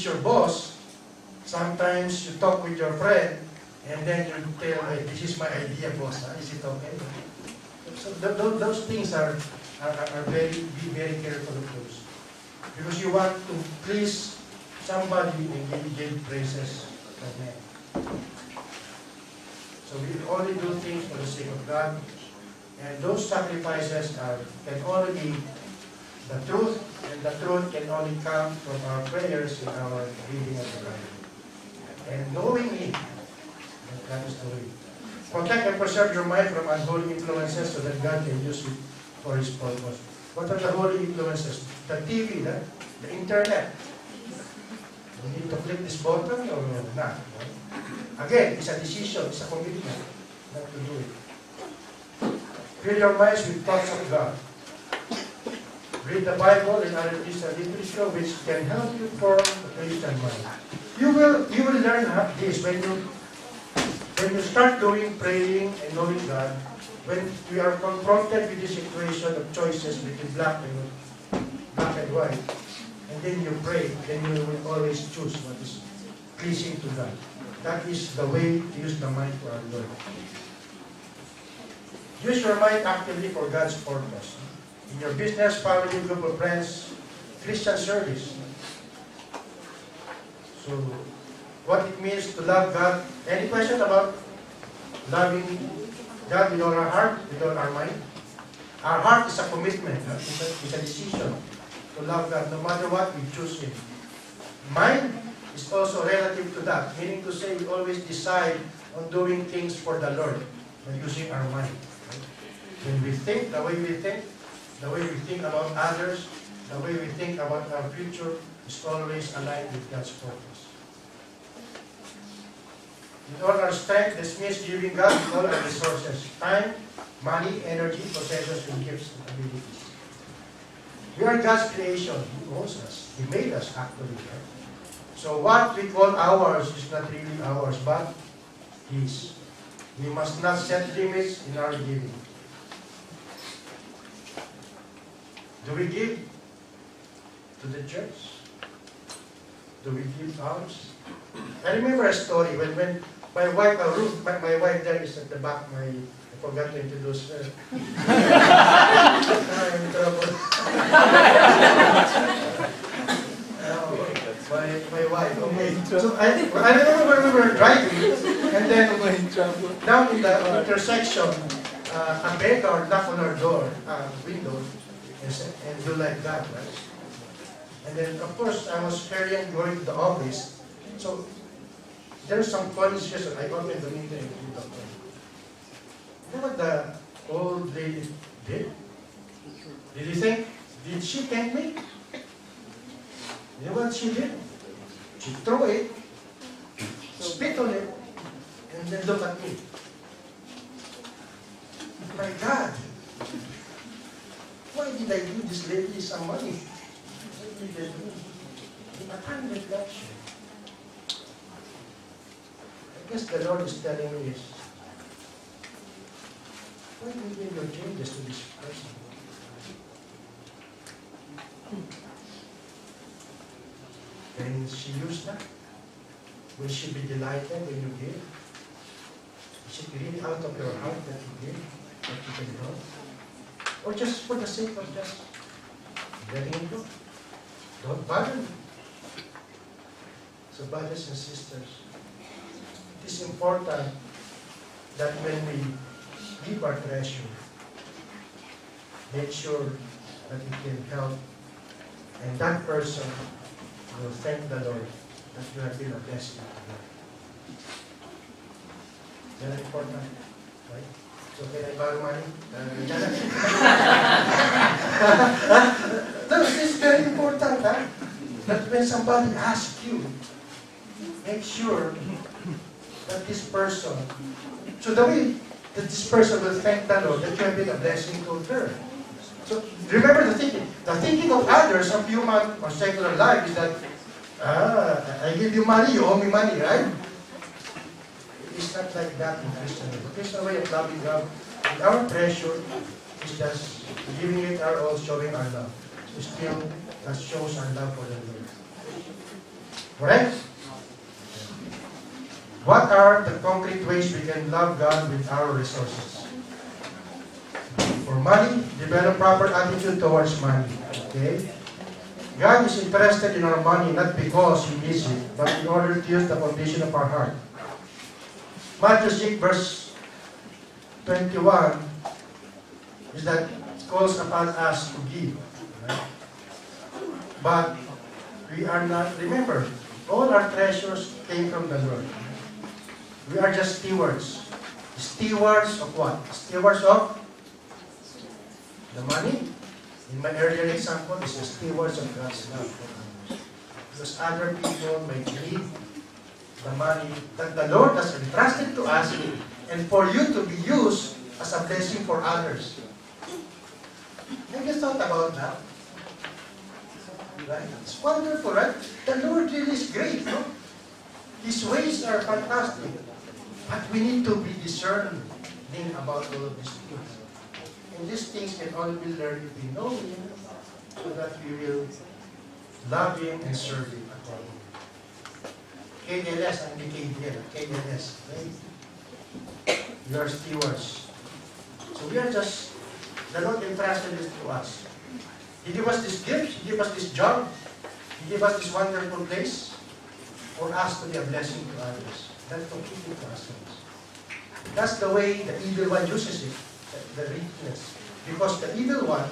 your boss, sometimes you talk with your friend, and then you tell, hey, this is my idea, boss. Is it okay? So those things are be very careful of those. Because you want to please somebody and give praises to men. So we only do things for the sake of God. And those sacrifices can only be the truth, and the truth can only come from our prayers and our reading of the Bible. And knowingly, that is the way. Protect and preserve your mind from unholy influences so that God can use it for His purpose. What are the holy influences? The TV, the internet. You need to click this button or not. Again, it's a decision, it's a commitment not to do it. Fill your minds with thoughts of God. Read the Bible and other Christian literature which can help you form a Christian mind. You will learn this when you start praying and knowing God. When we are confronted with the situation of choices between black and white, and then you pray, then you will always choose what is pleasing to God. That is the way to use the mind for our Lord. Use your mind actively for God's purpose. In your business, family, group of friends, Christian service. So, what it means to love God. Any question about loving God with all our heart, with all our mind? Our heart is a commitment. It's a decision to love God. No matter what, we choose Him. Mind is also relative to that. Meaning to say, we always decide on doing things for the Lord by using our mind. When we think, the way we think about others, the way we think about our future is always aligned with God's purpose. With all our strength, this means giving God all our resources, time, money, energy, possessions, and gifts and abilities. We are God's creation. He owns us. He made us actually. Right? So what we call ours is not really ours, but His. We must not set limits in our giving. Do we give to the church? Do we give alms? I remember a story when my wife, Ruth, my wife there is at the back. I forgot to introduce her. I'm in trouble. My wife. Okay. So I remember when we were driving, and then down in the intersection, a beggar knocked on our door, window. And do like that, right? And then, of course, I was hurrying going to the office. So, there's some funny situation. I opened the window and did the phone. You know what the old lady did? Did you think? Did she thank me? You know what she did? She threw it, spit on it, and then look at me. My God! Why did I give this lady some money? What did I do? Upon reflection, I guess the Lord is telling me is, why do you give your changes to this person? Can she use that? Will she be delighted when you give? Is it really out of your heart that you give, that you can help? Or just for the sake of just letting it go. Don't bother me. So brothers and sisters, it is important that when we give our treasure, make sure that it can help, and that person will thank the Lord that you have been a blessing to them. Very important, right? So can I borrow money? No, this is very important, huh? That when somebody asks you, make sure that this person, so the way that this person will thank the Lord that you have been a blessing to her. So remember the thinking. The thinking of others of human or secular life is that, I give you money, you owe me money, right? It's not like that in Christian life. The Christian way of loving God, and our treasure is just giving it our all, showing our love. So still, that shows our love for the Lord. Correct? What are the concrete ways we can love God with our resources? For money, develop proper attitude towards money. Okay? God is interested in our money not because He needs it, but in order to use the foundation of our heart. Matthew 6 verse 21 is that it calls upon us to give. Right? But we are not, remember, all our treasures came from the Lord. We are just stewards. Stewards of what? Stewards of the money. In my earlier example, this is stewards of God's love. Because other people may need the money that the Lord has entrusted to us and for you to be used as a blessing for others. Have you thought about that? Right? It's wonderful, right? The Lord really is great, no? His ways are fantastic. But we need to be discerning about all of these things. And these things can only be learned if we know Him, so that we will love Him and serve Him accordingly. KDLS, I'm the KDL, KDLS, right? We are stewards. So we are just, the Lord entrusted this to us. He gave us this gift, He gave us this job, He gave us this wonderful place for us to be a blessing to others. That's to keep it to ourselves. That's the way the evil one uses it, the weakness. Because the evil one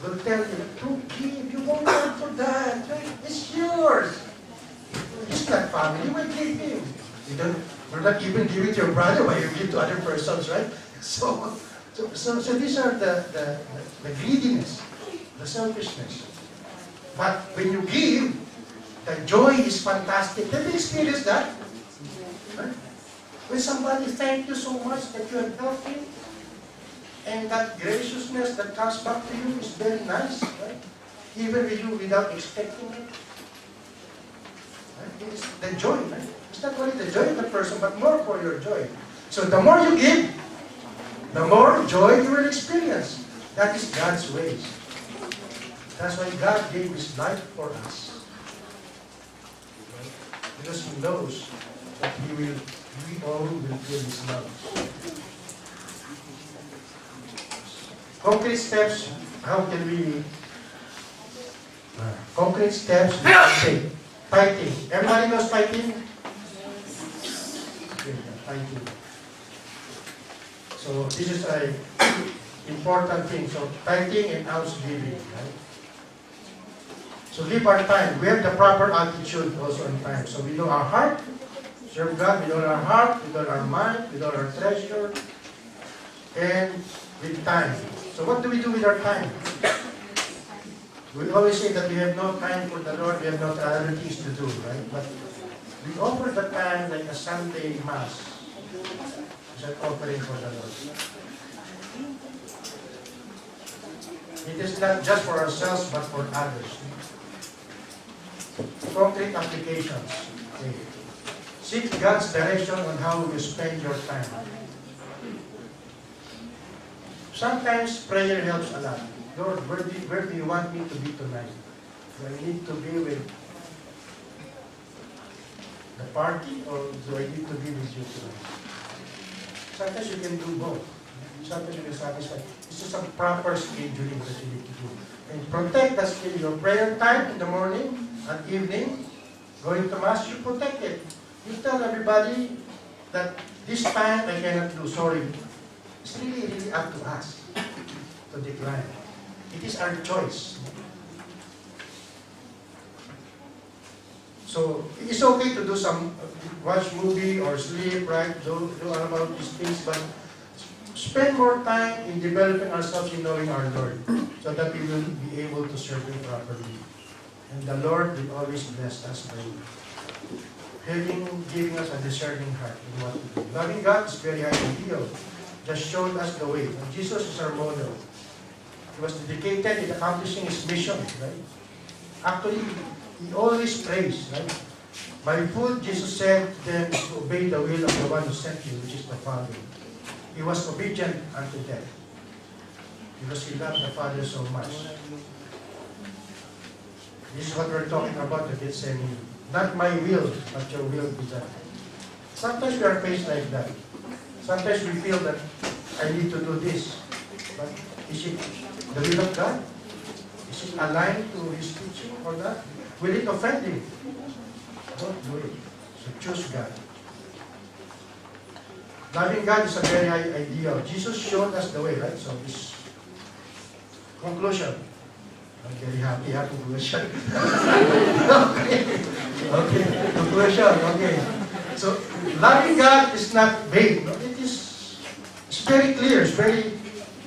will tell you, don't give, you won't work for that, right? It's yours. He's not family, why give him? We're not even giving to your brother, why you give to other persons, right? So these are the greediness, the selfishness. But when you give, the joy is fantastic. Have you experienced that? Right? When somebody thank you so much that you have helped him, and that graciousness that comes back to you is very nice, right? Even with you without expecting it. Right? It's the joy, right? It's not only the joy of the person, but more for your joy. So the more you give, the more joy you will experience. That is God's ways. That's why God gave His life for us. Right? Because He knows that we all will feel His love. Concrete steps, how can we, concrete steps we can take. Tithing. Everybody knows tithing? Tithing. So this is an important thing. So tithing and alms giving, right? So give our time. We have the proper attitude also in time. So we know our heart, serve God with all our heart, with all our mind, with all our treasure, and with time. So what do we do with our time? We always say that we have no time for the Lord, we have no other things to do, right? But we offer the time like a Sunday Mass. It's an offering for the Lord. It is not just for ourselves, but for others. Concrete applications. Okay. Seek God's direction on how you spend your time. Sometimes prayer helps a lot. Lord, where do you want me to be tonight? Do I need to be with the party, or do I need to be with you tonight? Sometimes you can do both. Sometimes you can satisfy. It's just some proper scheduling that you need to do. And protect that schedule. Your prayer time in the morning and evening, going to Mass, you protect it. You tell everybody that this time I cannot do, sorry. It's really up to us to decline. It is our choice. So it's okay to do some watch movie or sleep, right? Do all about these things, but spend more time in developing ourselves in knowing our Lord, so that we will be able to serve Him properly. And the Lord will always bless us by giving us a discerning heart in what to do. Loving God is very high ideal. Just showed us the way. And Jesus is our model. He was dedicated in accomplishing His mission, right? Actually, He always prays, right? My food, Jesus said to them, is to obey the will of the one who sent you, which is the Father. He was obedient unto death because He loved the Father so much. This is what we're talking about, the Gethsemane. Not my will, but your will be done. Sometimes we are faced like that. Sometimes we feel that I need to do this. But is it the will of God? Is it aligned to His teaching or not? Will it offend Him? Don't do it. So choose God. Loving God is a very high ideal. Jesus showed us the way, right? So this conclusion. I'm very happy, conclusion. Okay, conclusion, okay. So, loving God is not vague. No? It's very clear, it's very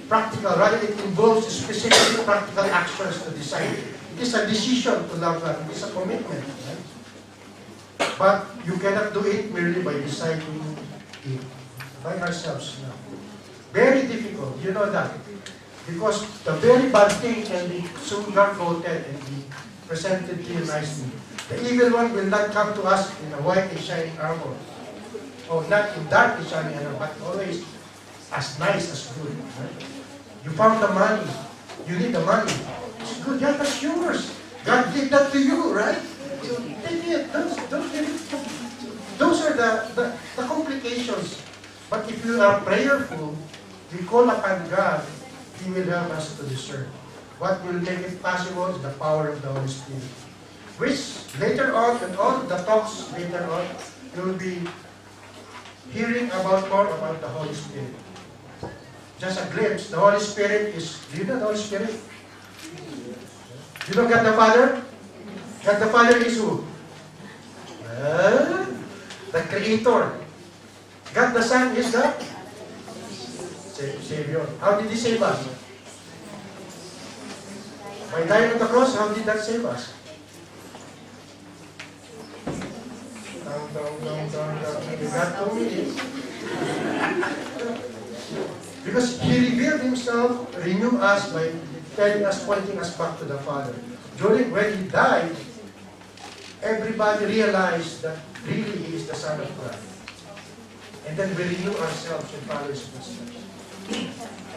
practical. Rather, it involves specific practical actions to decide. It is a decision to love God. It is a commitment. Right? But you cannot do it merely by deciding it by ourselves. No. Very difficult, you know that. Because the very bad thing can be sugar-coated and be presented to you nicely. The evil one will not come to us in a white and shining armor. Or not in dark and shining armor, but always as nice as good. Right? You found the money. You need the money. It's good. Yeah, that's yours. God gave that to you, right? So take it. Those are the complications. But if you are prayerful, we call upon God, He will help us to discern. What will make it possible is the power of the Holy Spirit. Which later on, in all the talks later on, you will be hearing more about the Holy Spirit. Just a glimpse. The Holy Spirit is, do you know the Holy Spirit? You know God the Father? God the Father is who? The Creator. God the Son is the Savior. How did He save us? By dying on the cross, how did that save us? You got 2 minutes. Because He revealed Himself, renewed us by telling us, pointing us back to the Father. When He died, everybody realized that really He is the Son of God. And then we renew ourselves and follow His footsteps.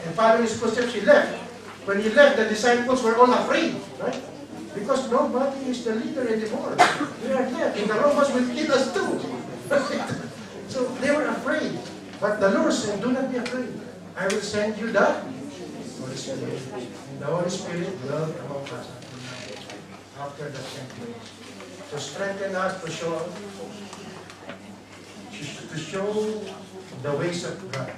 And following His footsteps, He left. When He left, the disciples were all afraid, right? Because nobody is the leader anymore. We are left, and the Romans will kill us too. So they were afraid. But the Lord said, do not be afraid. I will send you the Holy Spirit. And the Holy Spirit will come upon us after the 10 days. To strengthen us, to show the ways of God.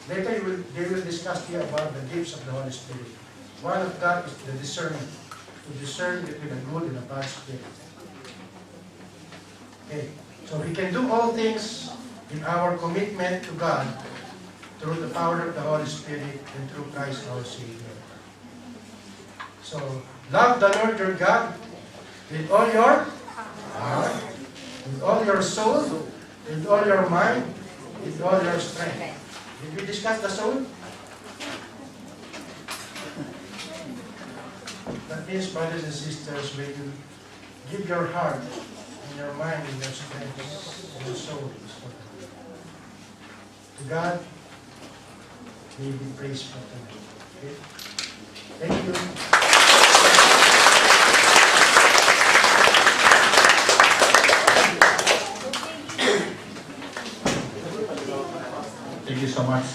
Later, they will discuss here about the gifts of the Holy Spirit. One of that is the discernment. To discern between a good and a bad spirit. Okay. So we can do all things in our commitment to God through the power of the Holy Spirit and through Christ our Savior. So, love the Lord your God with all your heart, with all your soul, with all your mind, with all your strength. Did we discuss the soul? That means, brothers and sisters, when you give your heart and your mind and your strength and your soul to God, He will be praised for tonight. Okay? Thank you. Thank you so much,